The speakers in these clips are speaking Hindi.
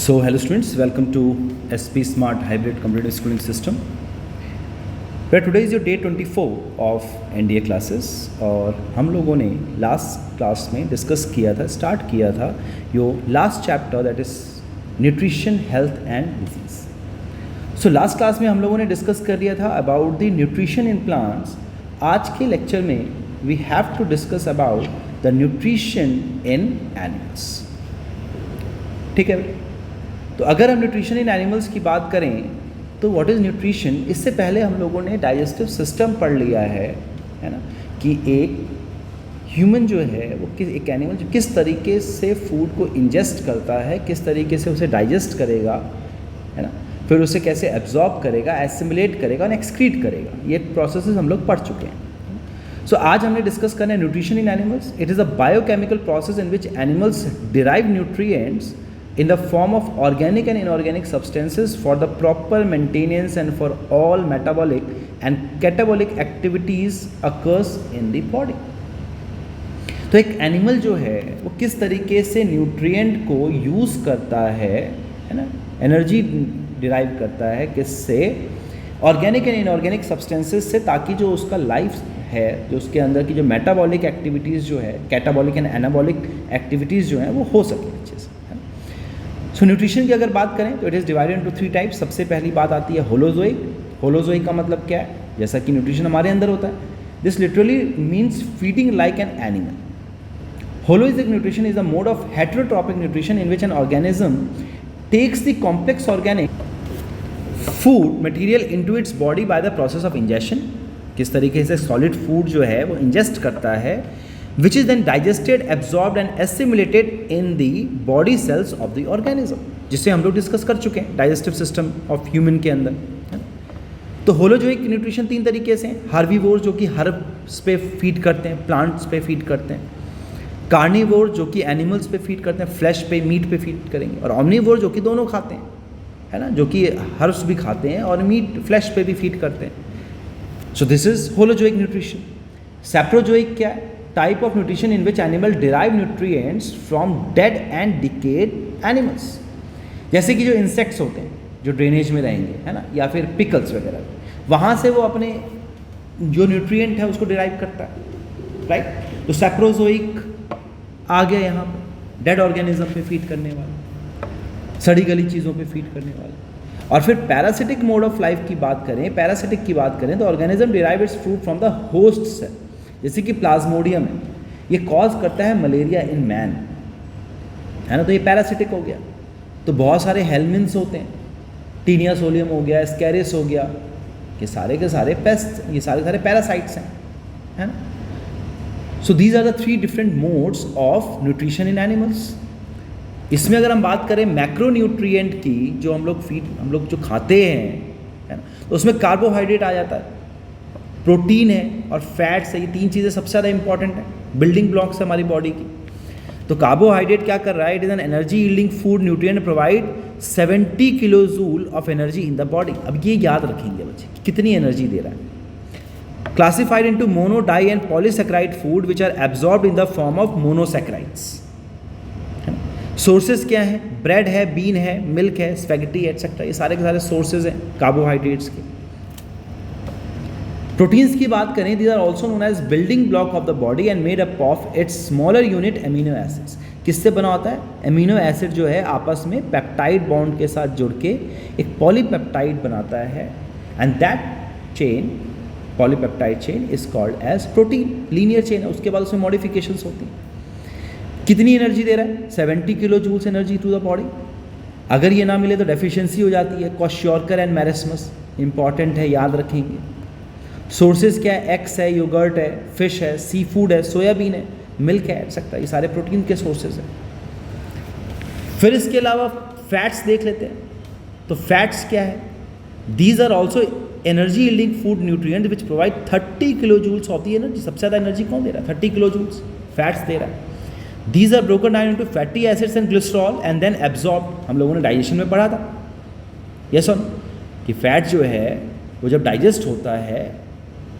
So hello students, welcome to SP Smart Hybrid Competitive Schooling System. Where today is your day 24 of NDA classes और हम लोगों ने लास्ट क्लास में डिस्कस किया था, स्टार्ट किया था यो last chapter that is nutrition, health and disease. So last class में हम लोगों ने डिस्कस कर लिया था about the nutrition in plants. आज के लेक्चर में we have to discuss about the nutrition in animals. ठीक है. तो अगर हम न्यूट्रिशन इन एनिमल्स की बात करें तो व्हाट इज़ न्यूट्रिशन, इससे पहले हम लोगों ने डाइजेस्टिव सिस्टम पढ़ लिया है ना, कि एक ह्यूमन जो है वो एक एनिमल जो किस तरीके से फूड को इंजेस्ट करता है, किस तरीके से उसे डाइजेस्ट करेगा, है ना, फिर उसे कैसे एब्जॉर्ब करेगा, एसिमुलेट करेगा और एक्सक्रीट करेगा. ये प्रोसेसेस हम लोग पढ़ चुके हैं. सो आज हमने डिस्कस करना है nutrition in animals. It is a biochemical process in which animals derive nutrients in the form of organic and inorganic substances for the proper maintenance and for all metabolic and catabolic activities occurs in the body. तो एक एनिमल जो है वो किस तरीके से न्यूट्रिएंट को यूज़ करता है ना, एनर्जी डिराइव करता है किससे, ऑर्गेनिक एंड इनऑर्गेनिक सब्सटेंसेस से, ताकि जो उसका लाइफ है, जो उसके अंदर की जो मेटाबॉलिक एक्टिविटीज़ जो है, कैटाबॉलिक एंड एनाबॉलिक एक्टिविटीज़ जो हैं वो हो सके अच्छे से. सो न्यूट्रिशन की अगर बात करें तो it is divided into 3 types. सबसे पहली बात आती है होलोजोइक. होलोजोइक का मतलब क्या है, जैसा कि न्यूट्रिशन हमारे अंदर होता है, this literally means feeding like an animal. Holozoic nutrition is a mode of heterotrophic nutrition in which an organism takes the complex organic food material into its body by the process of ingestion. किस तरीके से सॉलिड फूड जो है वो इंजेस्ट करता है, which is then digested, absorbed and assimilated in the body cells of the organism, जिसे हम लोग डिस्कस कर चुके हैं डाइजेस्टिव सिस्टम ऑफ ह्यूमन के अंदर. तो होलोजोइक न्यूट्रिशन 3 तरीके से हैं. हार्बीवोर जो कि हर्ब्स पे फीड करते हैं, प्लांट्स पे फीड करते हैं. कार्निवोर जो कि एनिमल्स पे फीड करते हैं, फ्लैश पे, मीट पे फीड करेंगे. और ऑमनीवोर जो कि दोनों खाते हैं, है ना, जो कि हर्ब्स भी खाते हैं और मीट, फ्लैश पे भी फीड करते हैं. So this is holozoic nutrition. Saprozoic क्या है, type of nutrition in which animal derive nutrients from dead and decayed animals. जैसे कि जो इंसेक्ट्स होते हैं जो ड्रेनेज में रहेंगे, है ना, या फिर पिकल्स वगैरह, वहाँ से वो अपने जो न्यूट्रिएंट है उसको डिराइव करता है, राइट. तो सैप्रोजोइक आ गया यहाँ पर, डेड ऑर्गेनिज्म पे फीड करने वाला, सड़ी गली चीज़ों पे फीड करने वाला. और फिर पैरासिटिक मोड ऑफ लाइफ की बात करें, पैरासिटिक की बात करें तो organism derive its food from the host cell. जैसे कि प्लाज्मोडियम है, ये कॉज करता है मलेरिया इन मैन, है ना, तो ये पैरासिटिक हो गया. तो बहुत सारे हेलमिन्स होते हैं, टीनिया सोलियम हो गया, स्कैरिस हो गया, ये सारे के सारे पेस्ट, ये सारे सारे पैरासाइट्स हैं, है ना. So these are the 3 different modes of nutrition in animals. इसमें अगर हम बात करें मैक्रोन्यूट्रिएंट की, जो हम लोग जो खाते हैं, है ना, तो उसमें कार्बोहाइड्रेट आ जाता है, प्रोटीन है और फैट्स है. ये 3 चीज़ें सबसे ज़्यादा इंपॉर्टेंट है, बिल्डिंग ब्लॉक्स है हमारी बॉडी की. तो कार्बोहाइड्रेट क्या कर रहा है, it is an energy yielding food nutrient provide 70 kilo joule of energy in the body. अब ये याद रखेंगे बच्चे कि कितनी एनर्जी दे रहा है. Classified into mono, di and polysaccharide food which are absorbed in the form of monosaccharides. Sources क्या है, ब्रेड है, बीन है, मिल्क है, स्पैगेटी एटसेट्रा, ये सारे के सारे सोर्सेज हैं कार्बोहाइड्रेट्स के. प्रोटीन्स की बात करें, these are also known as building block of the body and made up of its smaller unit amino acids. किससे बना होता है, एमिनो एसिड जो है आपस में पेप्टाइड बॉन्ड के साथ जुड़ के एक पॉलीपेप्टाइड बनाता है, and that chain, polypeptide chain is called as protein. Linear chain है, उसके बाद उसमें मॉडिफिकेशंस होती हैं. कितनी एनर्जी दे रहा है, 70 kilo joules energy to the body. अगर ये ना मिले तो डेफिशिएंसी हो जाती है. क्वाशियोरकर एंड मैरिस्मस इंपॉर्टेंट है, याद रखेंगे. सोर्सेज क्या है, एग्स है, योगर्ट है, फिश है, सी फूड है, सोयाबीन है, मिल्क है एटसेट्रा, ये सारे प्रोटीन के सोर्सेज हैं. फिर इसके अलावा फैट्स देख लेते हैं. तो फैट्स क्या है, these are also energy yielding food nutrient which provide 30 kilo joules of the energy. सबसे ज़्यादा एनर्जी कौन दे रहा है, 30 किलो जूल्स फैट्स दे रहा है. These are broken down into fatty acids and glycerol and then absorb. हम लोगों ने डाइजेशन में पढ़ा था, यस और कि फैट जो है वो जब डाइजेस्ट होता है,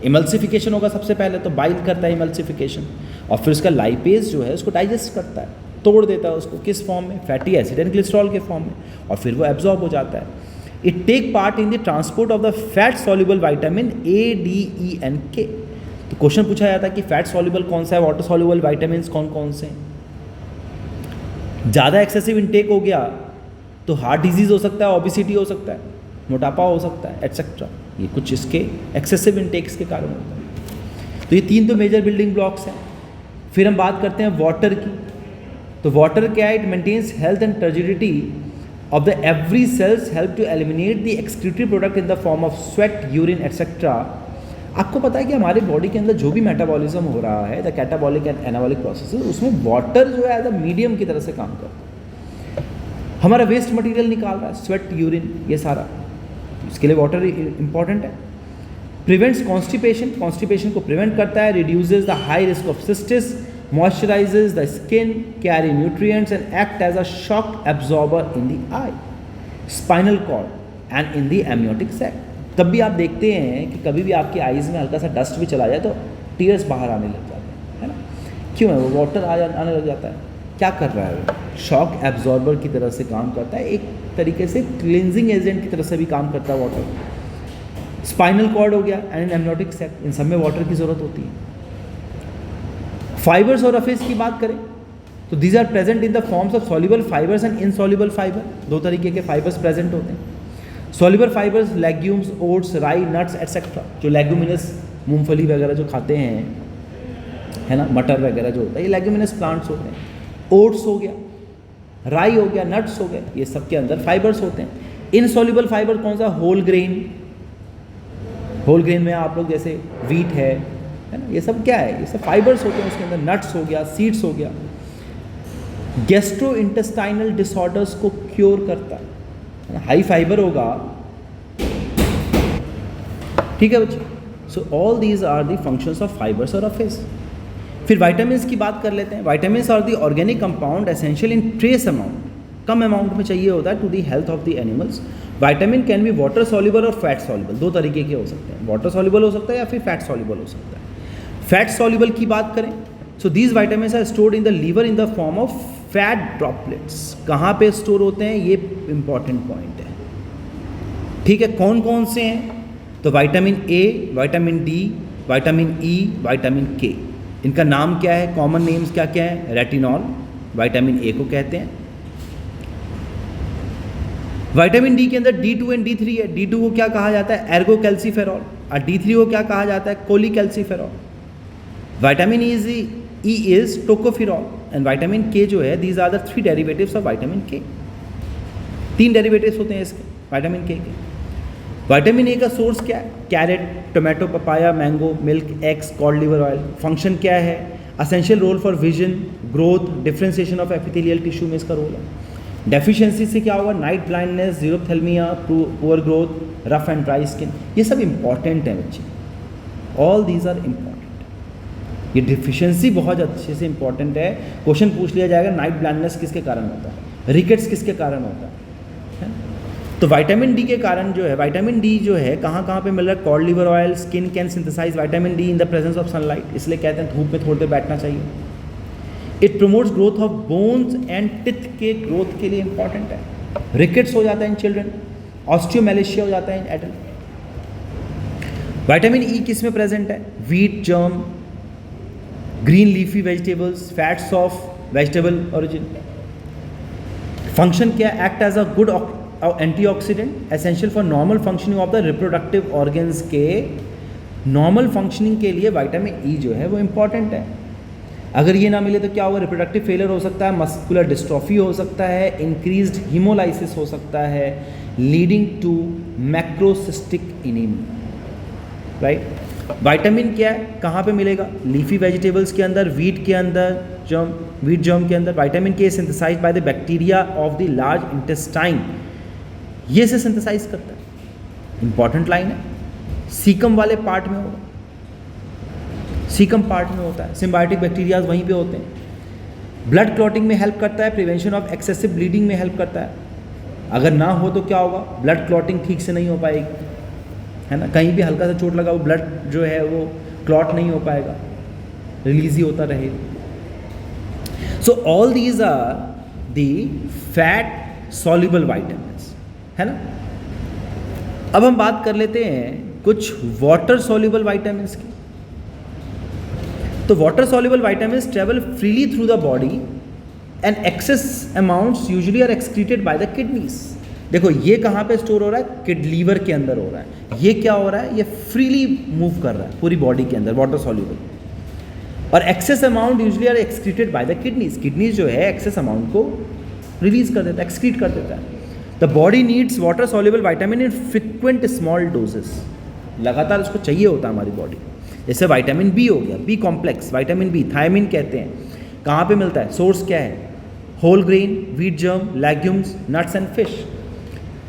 इमल्सिफिकेशन होगा सबसे पहले, तो बाइल करता है इमल्सिफिकेशन, और फिर उसका लाइपेज जो है उसको डाइजेस्ट करता है. तोड़ देता है उसको, किस फॉर्म में, फैटी एसिड एंड ग्लिसरॉल के फॉर्म में, और फिर वो एब्जॉर्ब हो जाता है. It take part in the transport of the fat soluble vitamin A, D, E and K. तो क्वेश्चन पूछा जाता है कि फैट सॉल्युबल कौन सा है, वाटर सॉल्युबल विटामिन कौन कौन से हैं. ज़्यादा एक्सेसिव इनटेक हो गया तो हार्ट डिजीज़ हो सकता है, ओबेसिटी हो सकता है, मोटापा हो सकता है, एटसेट्रा. ये कुछ इसके एक्सेसिव इनटेक्स के कारण होता है. तो ये 3 तो मेजर बिल्डिंग ब्लॉक्स हैं. फिर हम बात करते हैं वाटर की. तो वाटर क्या है, it maintains health and turgidity of the every cells, help to eliminate the excretory product in the form of sweat, urine etcetera. आपको पता है कि हमारे बॉडी के अंदर जो भी मेटाबॉलिज्म हो रहा है, the catabolic and anabolic processes, उसमें वाटर जो है एज अ मीडियम की तरह से काम करता है. हमारा वेस्ट मटेरियल निकाल रहा है, स्वेट, यूरिन, ये सारा, इसके लिए वाटर इंपॉर्टेंट है. प्रिवेंट्स कॉन्स्टिपेशन, कॉन्स्टिपेशन को प्रिवेंट करता है. Reduces the high risk of cystitis, moisturises the skin, carry nutrients and act as a shock absorber in the eye, spinal cord and in the amniotic sac. तब भी आप देखते हैं कि कभी भी आपकी आईज़ में हल्का सा डस्ट भी चला जाए तो टीयर्स बाहर आने लग जाते हैं, है ना. क्यों है, वो वाटर आने लग जाता है. क्या कर रहा है वो, शॉक एब्जॉर्बर की तरह से काम करता है, एक तरीके से क्लिनजिंग एजेंट की तरह से भी काम करता है वाटर. स्पाइनल कॉर्ड हो गया एंड एमनियोटिक सैक, इन सब में वाटर की ज़रूरत होती है. फाइबर्स और रफेज की बात करें तो these are present in the forms of soluble fibres and insoluble fibre. 2 तरीके के फाइबर्स प्रेजेंट होते हैं. Soluble fibres, legumes, oats, rye, nuts etcetera. जो लेग्यूमिनस, मूंगफली वगैरह जो खाते हैं, है ना, मटर वगैरह जो होता है, ये लेग्यूमिनस प्लांट्स होते हैं. ओट्स हो गया, राई हो गया, नट्स हो गए, ये सब के अंदर फाइबर्स होते हैं. इनसॉल्युबल फाइबर कौन सा, होल ग्रेन. होल ग्रेन में आप लोग जैसे वीट है ना, ये सब क्या है, ये सब फाइबर्स होते हैं उसके अंदर. नट्स हो गया, सीड्स हो गया. गैस्ट्रो इंटेस्टाइनल डिसऑर्डर्स को क्योर करता है. हाई फाइबर होगा, ठीक है बच्चे. So all these are the functions of fibres और रफेज. फिर वाइटामिन्स की बात कर लेते हैं. Vitamins are the organic compound essential in trace amount, कम अमाउंट में चाहिए होता है to the health of the animals. Vitamin can be water soluble और फैट सॉल्युबल. 2 तरीके के हो सकते हैं, वाटर सॉल्युबल हो सकता है या फिर फैट सॉल्युबल हो सकता है. फैट सॉल्युबल की बात करें so these vitamins are stored in the liver in the form of fat droplets. कहाँ पे स्टोर होते हैं, ये इंपॉर्टेंट पॉइंट है, ठीक है. कौन कौन से हैं, तो vitamin A, vitamin D, vitamin E, vitamin के. इनका नाम क्या है, कॉमन नेम्स क्या क्या है. रेटिनॉल विटामिन ए को कहते हैं. विटामिन डी के अंदर D2 एंड D3 है. D2 को क्या कहा जाता है, एर्गो कैल्सीफेरॉल, और D3 को क्या कहा जाता है, cholecalciferol. Vitamin E is tocopherol and vitamin K जो है, these are the 3 derivatives of vitamin K. 3 derivatives होते हैं इसके, विटामिन के. विटामिन ए का सोर्स क्या है, carrot, tomato, papaya, mango, milk, eggs, cod liver oil. Function क्या है, essential role for vision, growth, differentiation of epithelial tissue में इसका रोल है. डेफिशिएंसी से क्या होगा, night blindness, xerophthalmia, poor growth, rough and dry skin. ये सब इंपॉर्टेंट है बच्चे, ऑल दीज आर इंपॉर्टेंट. ये डिफिशिएंसी बहुत अच्छे से इंपॉर्टेंट है. क्वेश्चन पूछ लिया जाएगा, नाइट ब्लाइंडनेस किसके कारण होता है, रिकेट्स किसके कारण होता है. तो विटामिन डी के कारण जो है, विटामिन डी जो है कहाँ कहाँ पे मिल रहा है, cod liver oil. Skin can synthesize vitamin D in the presence of sunlight, इसलिए कहते हैं धूप में थोड़ी देर बैठना चाहिए. It promotes growth of bones and teeth के ग्रोथ के लिए इंपॉर्टेंट है. रिकेट्स हो जाता है इन चिल्ड्रन, ऑस्टियोमेलेशिया हो जाता है इन एडल्ट. विटामिन ई किस में प्रेजेंट है, wheat germ, green leafy vegetables, fats of vegetable origin. Function क्या, act as a good antioxidant, essential for normal functioning of the reproductive organs. के नॉर्मल फंक्शनिंग के लिए विटामिन ई जो है वो इंपॉर्टेंट है. अगर ये ना मिले तो क्या होगा, रिप्रोडक्टिव फेलियर हो सकता है, मस्कुलर डिस्ट्रॉफी हो सकता है, इंक्रीज्ड हीमोलाइसिस हो सकता है, leading to macrocystic anaemia. Right. Vitamin क्या है, कहाँ पे मिलेगा, लीफी वेजिटेबल्स के अंदर, वीट के अंदर, वीट जर्म के अंदर. Vitamin K synthesized by the bacteria of the large intestine, ये से सिंथेसाइज करता है. इंपॉर्टेंट लाइन है. सीकम वाले पार्ट में होगा, सीकम पार्ट में होता है. सिम्बायोटिक बैक्टीरियाज वहीं पे होते हैं. ब्लड क्लॉटिंग में हेल्प करता है, प्रिवेंशन ऑफ एक्सेसिव ब्लीडिंग में हेल्प करता है. अगर ना हो तो क्या होगा, ब्लड क्लॉटिंग ठीक से नहीं हो पाएगी, है ना. कहीं भी हल्का सा चोट लगा, वो ब्लड जो है वो क्लॉट नहीं हो पाएगा, रिलीज ही होता रहेगा. So all these are the fat soluble vitamins, है ना। अब हम बात कर लेते हैं कुछ वाटर सॉल्युबल वाइटामिन्स की। तो water soluble vitamins travel freely through the body and excess amounts usually are excreted by the kidneys. देखो ये कहाँ पे स्टोर हो रहा है, लीवर के अंदर हो रहा है। ये क्या हो रहा है, ये फ्रीली मूव कर रहा है पूरी बॉडी के अंदर, वाटर सॉल्युबल। और excess amount usually are excreted by the kidneys. Kidneys जो है एक्सेस अमाउंट को रिलीज कर देता है, एक्सक्रीट कर देता है। The body needs water soluble vitamin in frequent small doses. लगातार उसको चाहिए होता है हमारी बॉडी। जैसे विटामिन बी हो गया, B complex, vitamin B thiamine कहते हैं। कहाँ पे मिलता है, सोर्स क्या है, whole grain, wheat germ, legumes, nuts and fish.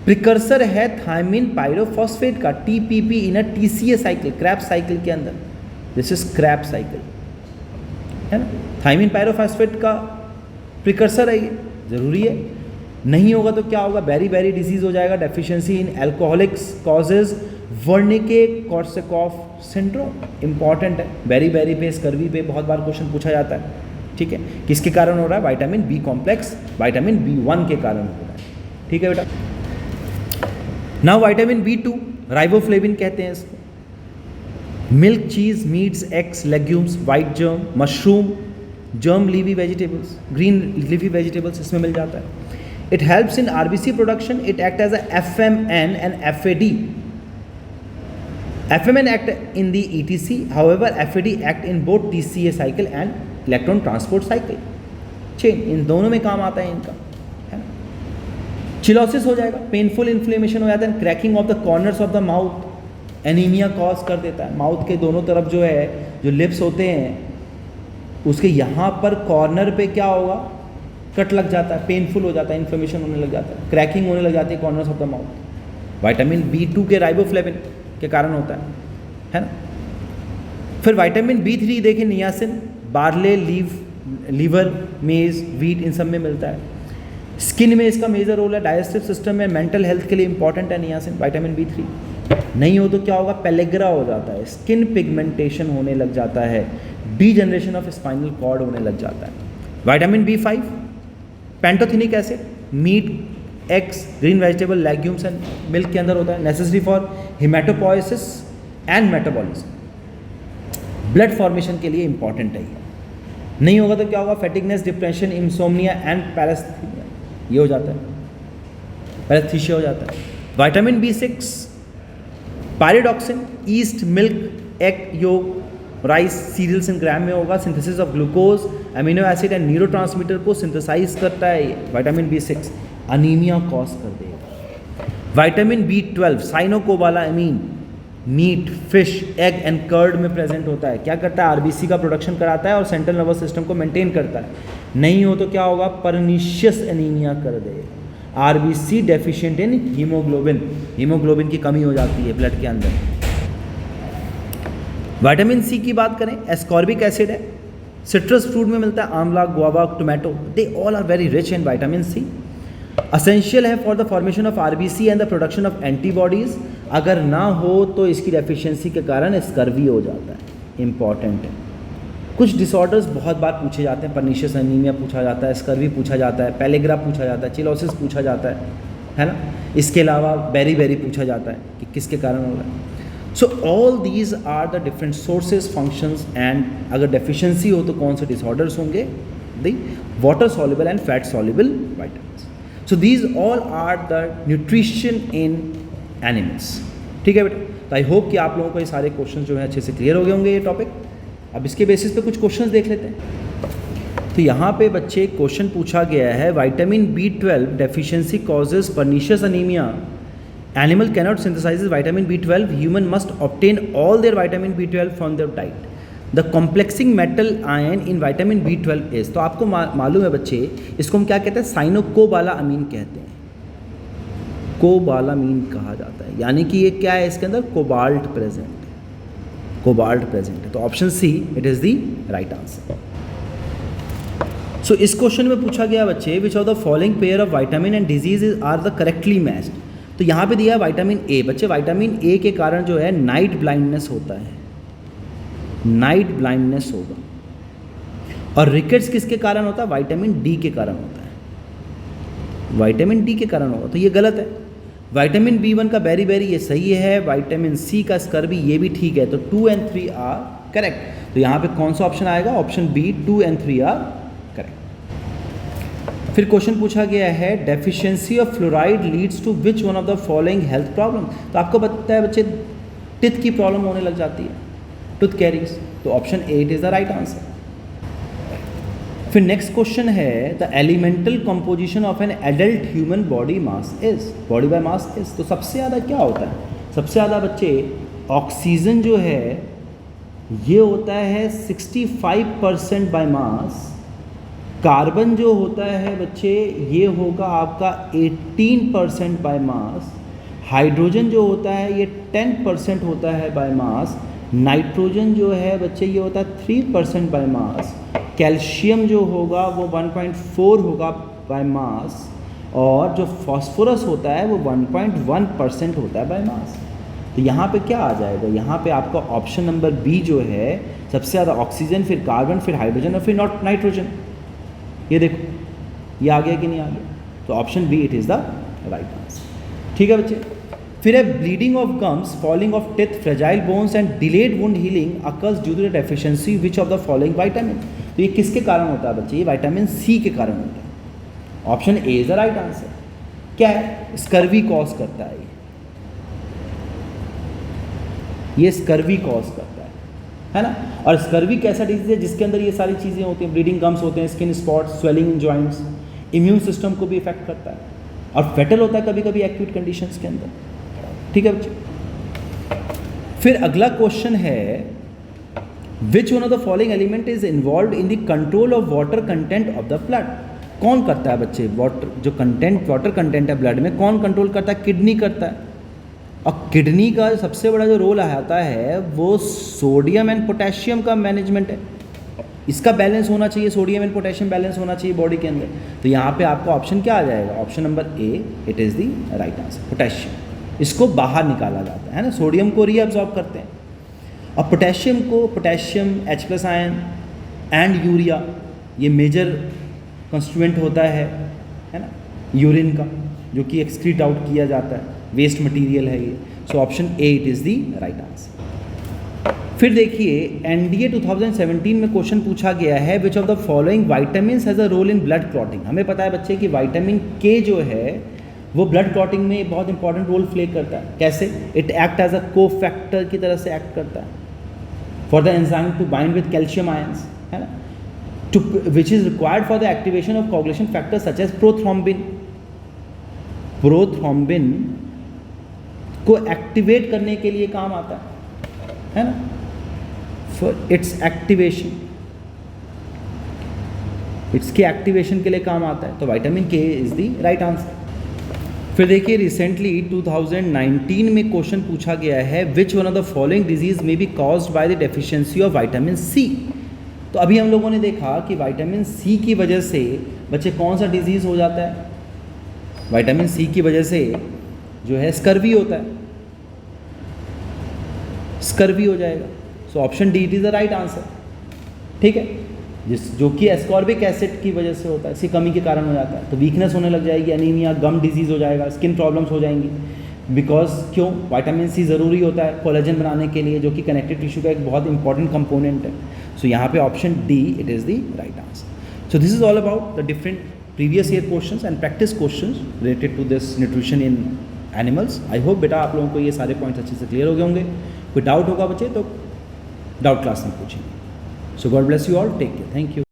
Precursor है थायमिन पायरोफॉस्फेट का, TPP in a TCA cycle, Krebs cycle के अंदर। दिस इज क्रैब साइकिल, है ना। थायमिन पायरोफॉस्फेट का प्रिकर्सर है ये, जरूरी है। नहीं होगा तो क्या होगा, बेरी बेरी डिजीज हो जाएगा, deficiency in alcoholics causes Wernicke Korsakoff syndrome. Important है, बेरी बेरी पे, स्कर्वी पे बहुत बार क्वेश्चन पूछा जाता है, ठीक है। किसके कारण हो रहा है, vitamin B complex, vitamin B1 के कारण हो रहा है, ठीक है बेटा। नाउ विटामिन B2 राइबोफ्लेविन कहते हैं इसको। Milk, cheese, meats, eggs, legumes, wheat germ, mushroom, germ leafy vegetables, green leafy vegetables इसमें मिल जाता है। It helps in RBC production, it act as a FMN and FAD। FMN act in the ETC, however FAD act in both TCA cycle and electron transport cycle chain। इन दोनों में काम आता है इनका, है ना। चिलोसिस हो जाएगा, पेनफुल इन्फ्लेमेशन हो जाता है, cracking of the corners of the mouth, anaemia cause कर देता है। माउथ के दोनों तरफ जो है, जो लिप्स होते हैं, उसके यहाँ पर कॉर्नर पे क्या होगा, कट लग जाता है, पेनफुल हो जाता है, इन्फ्लेमेशन होने लग जाता है, क्रैकिंग होने लग जाती है corners of the mouth. Vitamin B2 के राइबोफ्लेविन के कारण होता है ना। फिर विटामिन B3 देखें, नियासिन, बार्ले, लीवर, मेज, व्हीट, इन सब में मिलता है। स्किन में इसका मेजर रोल है, डाइजेस्टिव सिस्टम में, मेंटल हेल्थ के लिए इंपॉर्टेंट है नियासिन, विटामिन B3। नहीं हो तो क्या होगा, पेलेग्रा हो जाता है, स्किन पिगमेंटेशन होने लग जाता है, डीजनरेशन ऑफ स्पाइनल कॉर्ड होने लग जाता है। Vitamin B5 pantothenic acid, meat, eggs, green vegetable, legumes and milk के अंदर होता है, necessary for haematopoiesis and metabolism. Blood formation के लिए इंपॉर्टेंट है ये। नहीं होगा तो क्या होगा, fatigueness, depression, insomnia and paraesthesia, ये हो जाता है, पैरास्थीसिया हो जाता है। Vitamin B6 pyridoxine, yeast, milk, egg yolk, rice, cereals and gram में होगा। Synthesis of glucose, amino acid and neurotransmitter को सिंथेसाइज करता है ये विटामिन B6। अनीमिया कॉज कर देगा। Vitamin B12 cyanocobalamin, meat, fish, egg and curd में प्रेजेंट होता है। क्या करता है, RBC का प्रोडक्शन कराता है और सेंट्रल नर्वस सिस्टम को मेंटेन करता है। नहीं हो तो क्या होगा, परनीशियस एनीमिया कर देगा। RBC deficient in haemoglobin, haemoglobin की कमी हो जाती है ब्लड के अंदर। विटामिन C की बात करें, एस्कॉर्बिक एसिड है, सिट्रस फ्रूट में मिलता है, amla, guava, tomato, they all are very rich in vitamin C। Essential है for the formation of RBC and the production of antibodies. अगर ना हो तो इसकी डेफिशिएंसी के कारण स्कर्वी हो जाता है, इंपॉर्टेंट है। कुछ डिसऑर्डर्स बहुत बार पूछे जाते हैं, परनीशियस एनीमिया पूछा जाता है, स्कर्वी पूछा जाता है, पेलेग्रा पूछा जाता है, चिलोसिस पूछा जाता है ना। इसके अलावा बेरी बेरी पूछा जाता है कि किसके कारण हो रहा है। So all these are the different sources, functions and अगर डेफिशिएंसी हो तो कौन से डिसऑर्डर्स होंगे, the water soluble and fat soluble vitamins. So these all are the nutrition in animals, ठीक है बेटा। तो आई होप कि आप लोगों को ये सारे क्वेश्चन जो है अच्छे से क्लियर हो गए होंगे ये टॉपिक। अब इसके बेसिस पे कुछ क्वेश्चंस देख लेते हैं। तो यहाँ पे बच्चे क्वेश्चन पूछा गया है, vitamin B12 deficiency causes pernicious anaemia, animal cannot synthesise vitamin B12, human must obtain all their vitamin B12 from their diet, the complexing metal ion in vitamin B12 is. तो आपको मालूम है बच्चे, इसको हम क्या कहते हैं, साइनोकोबालामीन कहते हैं, कोबालामीन कहा जाता है। यानी कि ये क्या है, इसके अंदर कोबाल्ट प्रेजेंट है, कोबाल्ट प्रेजेंट है। तो option C it is the right answer. So इस क्वेश्चन में पूछा गया बच्चे, which of the following pair of vitamin and disease are the correctly matched. तो यहाँ पे दिया है विटामिन ए। बच्चे विटामिन ए के कारण जो है नाइट ब्लाइंडनेस होता है, नाइट ब्लाइंडनेस होगा। और रिकेट्स किसके कारण होता है? विटामिन डी के कारण होता है, विटामिन डी के कारण होगा, तो ये गलत है। विटामिन B1 का बेरी ये सही है, विटामिन सी का स्कर्वी ये भी ठीक है, तो 2 and 3 आर करेक्ट। तो यहाँ पे कौन सा ऑप्शन आएगा? Option B 2 and 3 are correct. फिर क्वेश्चन पूछा गया है deficiency of fluoride leads to which one of the following health problem. तो आपको पता है बच्चे टिथ की प्रॉब्लम होने लग जाती है, टूथ कैरीज, तो option 8 is the right answer. फिर नेक्स्ट क्वेश्चन है the elemental composition of an adult human body mass is, body by mass is, तो सबसे ज़्यादा क्या होता है? सबसे ज़्यादा बच्चे ऑक्सीजन जो है ये होता है 65% बाय मास, कार्बन जो होता है बच्चे ये होगा आपका 18% बाय मास, हाइड्रोजन जो होता है ये 10% होता है बाय मास, नाइट्रोजन जो है बच्चे ये होता है 3% बाय मास, कैल्शियम जो होगा वो 1.4 होगा बाय मास, और जो फॉस्फोरस होता है वो 1.1% होता है बाय मास। तो यहाँ पे क्या आ जाएगा? यहाँ पे आपका ऑप्शन नंबर बी जो है सबसे ज़्यादा ऑक्सीजन, फिर कार्बन, फिर हाइड्रोजन और फिर नॉट नाइट्रोजन। ये देखो ये आ गया कि नहीं आ गया? तो option B it is the right answer. ठीक है बच्चे। फिर है bleeding of gums, falling of teeth, fragile bones and delayed wound healing occurs due to the deficiency which of the following vitamin. तो ये किसके कारण होता है बच्चे? ये विटामिन सी के कारण होता है। Option A is the right answer. क्या है? स्कर्वी कॉज करता है, ये स्कर्वी कॉज करता है ना। और स्कर्वी कैसा डिजीज है जिसके अंदर ये सारी चीज़ें होती हैं, ब्लीडिंग गम्स होते हैं, skin spots, swelling in joints, immune system को भी इफेक्ट करता है और फेटल होता है कभी कभी एक्यूट कंडीशंस के अंदर। ठीक है बच्चे। फिर अगला क्वेश्चन है which one of the following element is involve in the control of water content of the blood. कौन करता है बच्चे? वाटर जो कंटेंट, वाटर कंटेंट है ब्लड में, कौन कंट्रोल करता है? किडनी करता है। और किडनी का सबसे बड़ा जो रोल आता है वो सोडियम एंड पोटेशियम का मैनेजमेंट है। इसका बैलेंस होना चाहिए, सोडियम एंड पोटेशियम बैलेंस होना चाहिए बॉडी के अंदर। तो यहाँ पे आपका ऑप्शन क्या आ जाएगा? Option number A it is the right answer. Potassium इसको बाहर निकाला जाता है ना, सोडियम को रीअब्जॉर्ब करते हैं और पोटेशियम को, potassium H+ ion and urea ये मेजर कंस्टिट्यूएंट होता है ना यूरिन का, जो कि एक्सक्रीट आउट किया जाता है, वेस्ट मटेरियल है ये। So option A it is the right answer. फिर देखिए NDA 2017 में क्वेश्चन पूछा गया है which of the following vitamin has a role in blood clotting. हमें पता है बच्चे कि विटामिन के जो है वो ब्लड क्लॉटिंग में बहुत इंपॉर्टेंट रोल प्ले करता है। कैसे? इट एक्ट एज अ को फैक्टर की तरह से एक्ट करता है for the enzyme to bind with calcium ions, है ना, to which is required for the activation of coagulation factor such as prothrombin. Prothrombin को एक्टिवेट करने के लिए काम आता है ना, फॉर इट्स एक्टिवेशन, इसके एक्टिवेशन के लिए काम आता है। तो विटामिन के इज द राइट आंसर। फिर देखिए रिसेंटली 2019 में क्वेश्चन पूछा गया है which one of the following disease में be caused by the deficiency of vitamin C. तो अभी हम लोगों ने देखा कि विटामिन सी की वजह से बच्चे कौन सा डिजीज़ हो जाता है? विटामिन सी की वजह से जो है स्कर्वी होता है, स्कर्वी हो जाएगा। So option D it is the right answer. ठीक है, जो कि एस्कॉर्बिक एसिड की वजह से होता है, इसकी कमी के कारण हो जाता है। तो वीकनेस होने लग जाएगी, एनीमिया, गम डिजीज़ हो जाएगा, स्किन प्रॉब्लम्स हो जाएंगी। बिकॉज क्यों? विटामिन सी ज़रूरी होता है कोलेजन बनाने के लिए, जो कि कनेक्टिव टिश्यू का एक बहुत इंपॉर्टेंट कंपोनेंट है। सो यहाँ पे option D it is the right answer. So this is all about the different previous year questions and practice questions related to this nutrition in animals. I hope बेटा आप लोगों को ये सारे पॉइंट्स अच्छे से क्लियर हो गए होंगे। कोई डाउट होगा बच्चे तो डाउट क्लास में पूछेंगे। So God bless you all, take care, thank you.